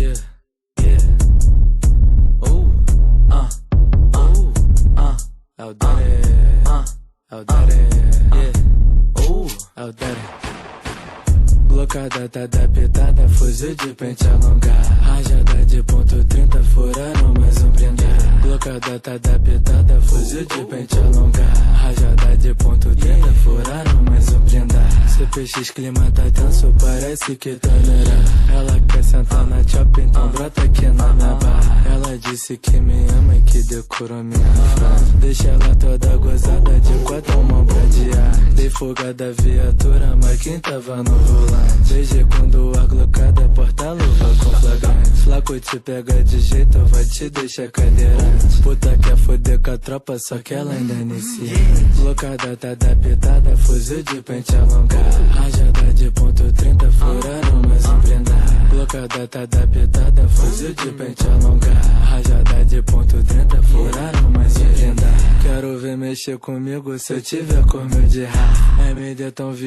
Yeah, yeah. É o Daddy, é o Daddy, yeah. É o Daddy. Glocada tá adaptada, fuzil de pente alongado. Rajada de ponto 30, furaram mais um prendado. Glocada tá adaptada, fuzil de pente alongado. Rajada de ponto 30, furaram mais um prendado. CPX clima tá tenso, parece que tá neirado. Ela quer sentar na chop, então brota aqui na minha barra. Ela disse que me ama e que decorou minha frase. Deixa ela toda gozada de quatro mãos pra adiar. Dei fuga da viatura, mas quem tava no volante? Desde quando a glocada porta-luva com flagrante. Flaco te pega de jeito, vai te deixar cadeirante. Puta quer foder com a tropa, só que ela ainda inicia. Glocada tá adaptada, fuzil de pente alongado. Rajada de ponto 30, furaram mais um prendado. Glocada tá adaptada, fuzil de pente alongado. Rajada de ponto 30, furaram mais um prendado. Quero ver mexer comigo se eu tiver com meu de rap. MD tão vivo.